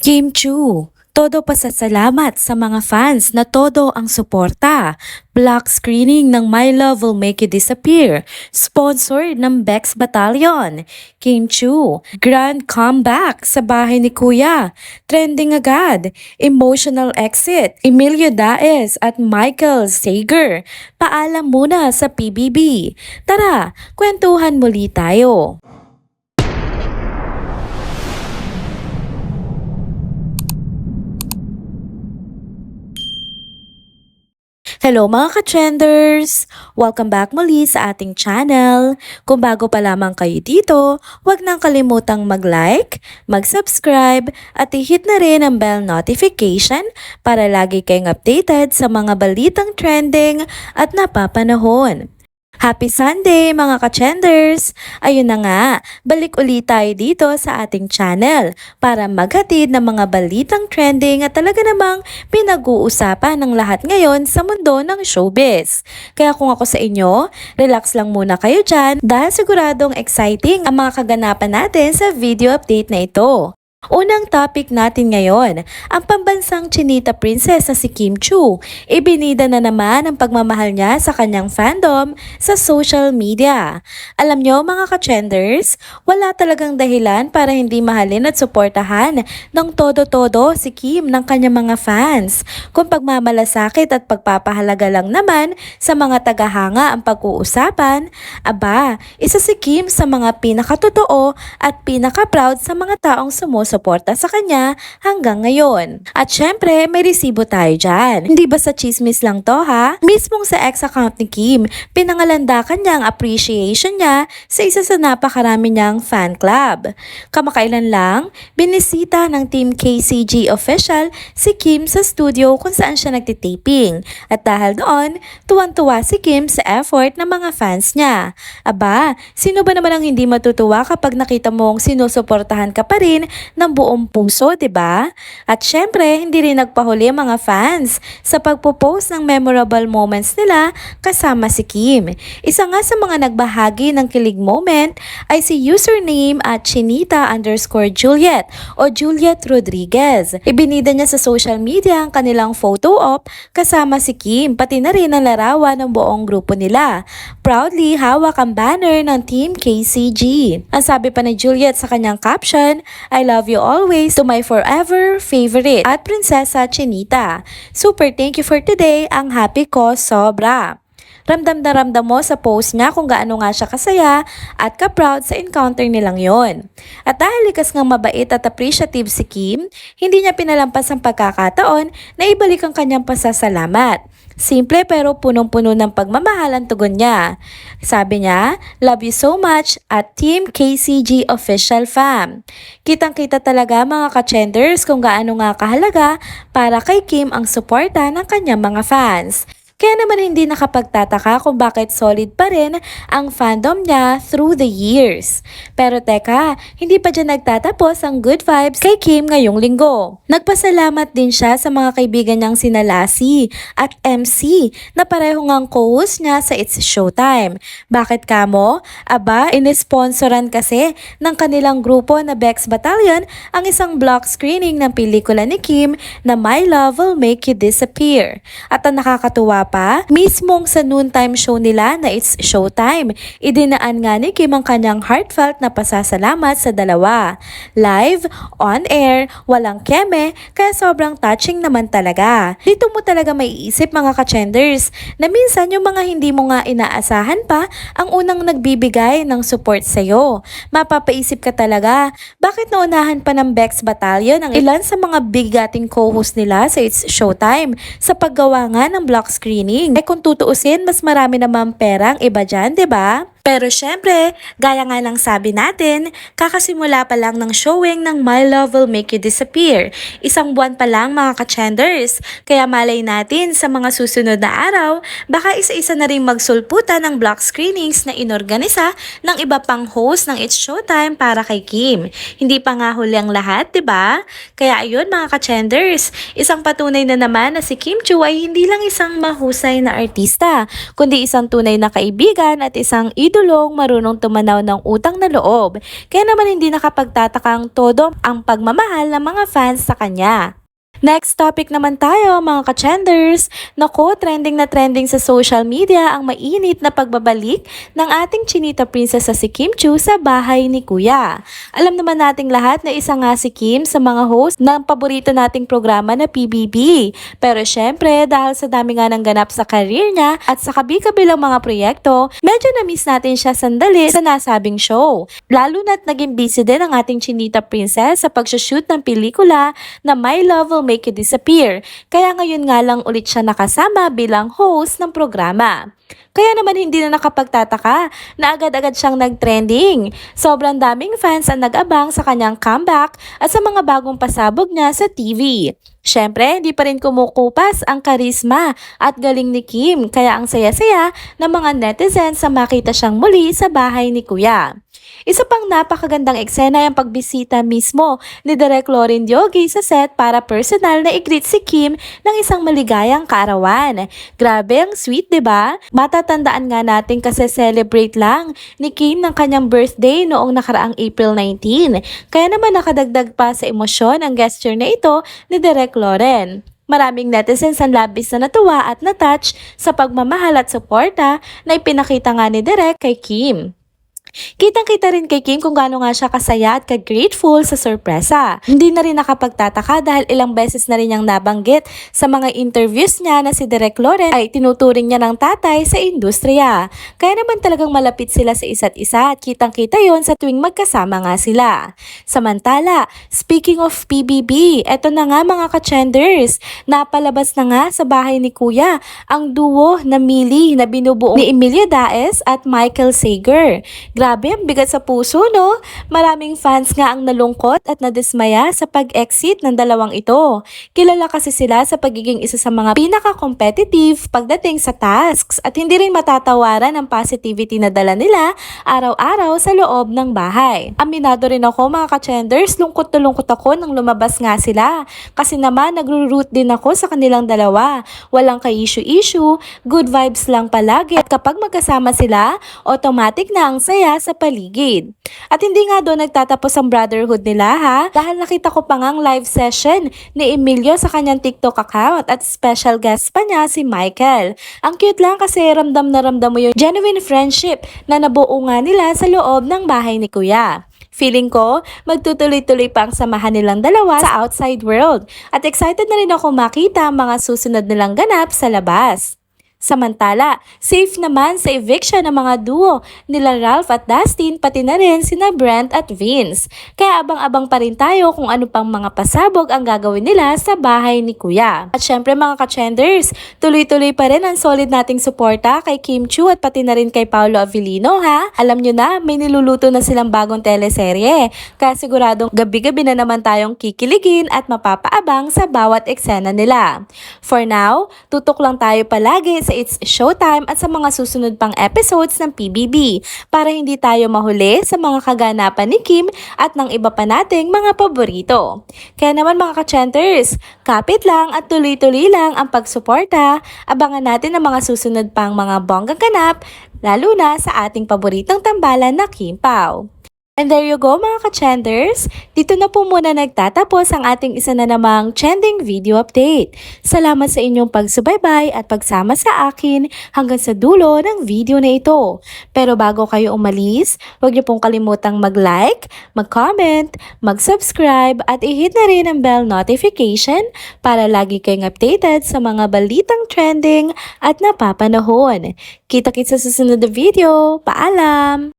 Kim Chu, todo pasasalamat sa mga fans na todo ang suporta. Block screening ng My Love Will Make You Disappear, sponsored ng Bex Battalion. Kim Chu, grand comeback sa bahay ni Kuya. Trending agad, emotional exit, Emilio Daes at Michael Sager. Paalam muna sa PBB. Tara, kwentuhan muli tayo. Hello mga ka-trenders! Welcome back muli sa ating channel. Kung bago pa lamang kayo dito, huwag nang kalimutang mag-like, mag-subscribe at i-hit na rin ang bell notification para lagi kayong updated sa mga balitang trending at napapanahon. Happy Sunday mga ka-trenders! Ayun na nga, balik ulit tayo dito sa ating channel para maghatid ng mga balitang trending at talaga namang pinag-uusapan ng lahat ngayon sa mundo ng showbiz. Kaya kung ako sa inyo, relax lang muna kayo dyan dahil siguradong exciting ang mga kaganapan natin sa video update na ito. Unang topic natin ngayon, ang pambansang chinita princess na si Kim Chu. Ibinida na naman ang pagmamahal niya sa kanyang fandom sa social media. Alam nyo mga ka-trenders, wala talagang dahilan para hindi mahalin at suportahan ng todo-todo si Kim ng kanyang mga fans. Kung pagmamalasakit at pagpapahalaga lang naman sa mga tagahanga ang pag-uusapan, aba, isa si Kim sa mga pinakatotoo at pinaka-proud sa mga taong sumusuporta sa kanya hanggang ngayon. At syempre, may resibo tayo dyan. Hindi ba sa chismis lang to ha? Mismong sa ex account ni Kim, pinangalandakan niya ang appreciation niya sa isa sa napakarami niyang fan club. Kamakailan lang, binisita ng Team KCG official si Kim sa studio kung saan siya nagtitaping. At dahil doon, tuwan-tuwa si Kim sa effort ng mga fans niya. Aba, sino ba naman ang hindi matutuwa kapag nakita mong sinusuportahan ka pa rin ng buong puso, 'di ba? At syempre, hindi rin nagpahuli ang mga fans sa pagpo-post ng memorable moments nila kasama si Kim. Isa nga sa mga nagbahagi ng kilig moment ay si username at Chinita_Juliet o Juliet Rodriguez. Ibinida niya sa social media ang kanilang photo op kasama si Kim, pati na rin ang larawan ng buong grupo nila. Proudly hawak ang banner ng Team KCG. Ang sabi pa ni Juliet sa kanyang caption, I love you always to my forever favorite at Prinsesa Chinita. Super thank you for today, ang happy ko sobra. Ramdam na ramdam mo sa post niya kung gaano nga siya kasaya at ka-proud sa encounter nilang yon. At dahil likas ngang mabait at appreciative si Kim, hindi niya pinalampas ang pagkakataon na ibalik ang kanyang pasasalamat. Simple pero punong-puno ng pagmamahal ang tugon niya. Sabi niya, love you so much at Team KCG Official Fam. Kitang-kita talaga mga ka-trenders kung gaano nga kahalaga para kay Kim ang suporta ng kanyang mga fans. Kaya naman hindi nakapagtataka kung bakit solid pa rin ang fandom niya through the years. Pero teka, hindi pa dyan nagtatapos ang good vibes kay Kim ngayong linggo. Nagpasalamat din siya sa mga kaibigan niyang sina Lassie at MC na pareho ngang co-host niya sa It's Showtime. Bakit kamo? Aba, inisponsoran kasi ng kanilang grupo na Bex Battalion ang isang block screening ng pelikula ni Kim na My Love Will Make You Disappear. At ang nakakatuwa pa, mismong sa noontime show nila na It's Showtime, idinaan nga ni Kim ang kanyang heartfelt na pasasalamat sa dalawa. Live, on air, walang keme, kaya sobrang touching naman talaga. Dito mo talaga maiisip mga ka-trenders na minsan yung mga hindi mo nga inaasahan pa ang unang nagbibigay ng support sa'yo. Mapapaisip ka talaga, bakit naunahan pa ng Bex Battalion ang ilan sa mga bigating co-host nila sa It's Showtime sa paggawa nga ng block screen? Kung tutuusin, mas marami namang perang iba dyan, 'di ba? Pero syempre, gaya nga ng sabi natin, kakasimula pa lang ng showing ng My Love Will Make You Disappear. Isang buwan pa lang mga ka-trenders. Kaya malay natin sa mga susunod na araw, baka isa-isa na rin magsulputan ng block screenings na inorganisa ng iba pang host ng It's Showtime para kay Kim. Hindi pa nga huli ang lahat, 'di ba? Kaya ayun mga ka-trenders, isang patunay na naman na si Kim Chu ay hindi lang isang mahusay na artista, kundi isang tunay na kaibigan at isang idol masigdulong, marunong tumanaw ng utang na loob. Kaya naman hindi nakapagtatakang todo ang pagmamahal ng mga fans sa kanya. Next topic naman tayo mga ka-trenders. Naku, trending na trending sa social media ang mainit na pagbabalik ng ating chinita princess sa si Kim Chiu sa bahay ni Kuya. Alam naman nating lahat na isa nga si Kim sa mga host ng paborito nating programa na PBB. Pero syempre, dahil sa dami nga ng ganap sa career niya at sa kabi-kabilang mga proyekto, medyo na-miss natin siya sandali sa nasabing show. Lalo na't naging busy din ang ating chinita princess sa pag-shoot ng pelikula na My Love Will Make You Disappear. Kaya ngayon nga lang ulit siya nakasama bilang host ng programa. Kaya naman hindi na nakapagtataka na agad-agad siyang nag-trending. Sobrang daming fans ang nag-abang sa kanyang comeback at sa mga bagong pasabog niya sa TV. Syempre, hindi pa rin kumukupas ang karisma at galing ni Kim, kaya ang saya-saya ng mga netizens sa makita siyang muli sa bahay ni Kuya. Isa pang napakagandang eksena ang pagbisita mismo ni Direk Loren Diogi sa set para personal na i-greet si Kim ng isang maligayang kaarawan. Grabe ang sweet, 'di ba? Matatandaan nga natin kasi celebrate lang ni Kim ng kanyang birthday noong nakaraang April 19. Kaya naman nakadagdag pa sa emosyon ang gesture na ito ni Direk Loren. Maraming netizens ang labis na natuwa at na-touch sa pagmamahal at suporta na ipinakita nga ni Direk kay Kim. Kitang-kita rin kay Kim kung gaano nga siya kasaya at ka-grateful sa sorpresa. Hindi na rin nakapagtataka dahil ilang beses na rin niyang nabanggit sa mga interviews niya na si Direk Loren ay tinuturing niya ng tatay sa industriya. Kaya naman talagang malapit sila sa isa't isa at kitang-kita yon sa tuwing magkasama nga sila. Samantala, speaking of PBB, eto na nga mga ka-trenders, napalabas na nga sa bahay ni Kuya ang duo na Millie na binubuo ni Emilia Daes at Michael Sager. Grabe, ang bigat sa puso, no? Maraming fans nga ang nalungkot at nadismaya sa pag-exit ng dalawang ito. Kilala kasi sila sa pagiging isa sa mga pinaka-competitive pagdating sa tasks at hindi rin matatawaran ang positivity na dala nila araw-araw sa loob ng bahay. Aminado rin ako mga ka-trenders, lungkot na lungkot ako nang lumabas nga sila. Kasi naman nagro-root din ako sa kanilang dalawa. Walang ka-issue-issue, good vibes lang palagi at kapag magkasama sila, automatic na ang saya sa paligid. At hindi nga doon nagtatapos ang brotherhood nila ha, dahil nakita ko pa ngang live session ni Emilio sa kanyang TikTok account at special guest pa niya si Michael. Ang cute lang kasi ramdam na ramdam mo yung genuine friendship na nabuo nga nila sa loob ng bahay ni Kuya. Feeling ko, magtutuloy-tuloy pa ang samahan nilang dalawa sa outside world at excited na rin ako makita ang mga susunod nilang ganap sa labas. Samantala, safe naman sa eviction ng mga duo nila Ralph at Dustin pati na rin sina Brent at Vince. Kaya abang-abang pa rin tayo kung ano pang mga pasabog ang gagawin nila sa bahay ni Kuya. At syempre mga ka-trenders, tuloy-tuloy pa rin ang solid nating suporta kay Kim Chiu at pati na rin kay Paolo Avellino ha. Alam nyo na, may niluluto na silang bagong teleserye. Kaya siguradong gabi-gabi na naman tayong kikiligin at mapapaabang sa bawat eksena nila. For now, tutok lang tayo palagi sa It's Showtime at sa mga susunod pang episodes ng PBB para hindi tayo mahuli sa mga kaganapan ni Kim at ng iba pa nating mga paborito. Kaya naman mga ka-trenders, kapit lang at tuloy-tuloy lang ang pagsuporta. Abangan natin ang mga susunod pang mga bonggang ganap, lalo na sa ating paboritong tambalan na Kim Pao. And there you go mga ka-trenders, dito na po muna nagtatapos ang ating isa na namang trending video update. Salamat sa inyong pagsubaybay at pagsama sa akin hanggang sa dulo ng video na ito. Pero bago kayo umalis, huwag niyo pong kalimutang mag-like, mag-comment, mag-subscribe at i-hit na rin ang bell notification para lagi kayong updated sa mga balitang trending at napapanahon. Kita-kits sa susunod na video. Paalam!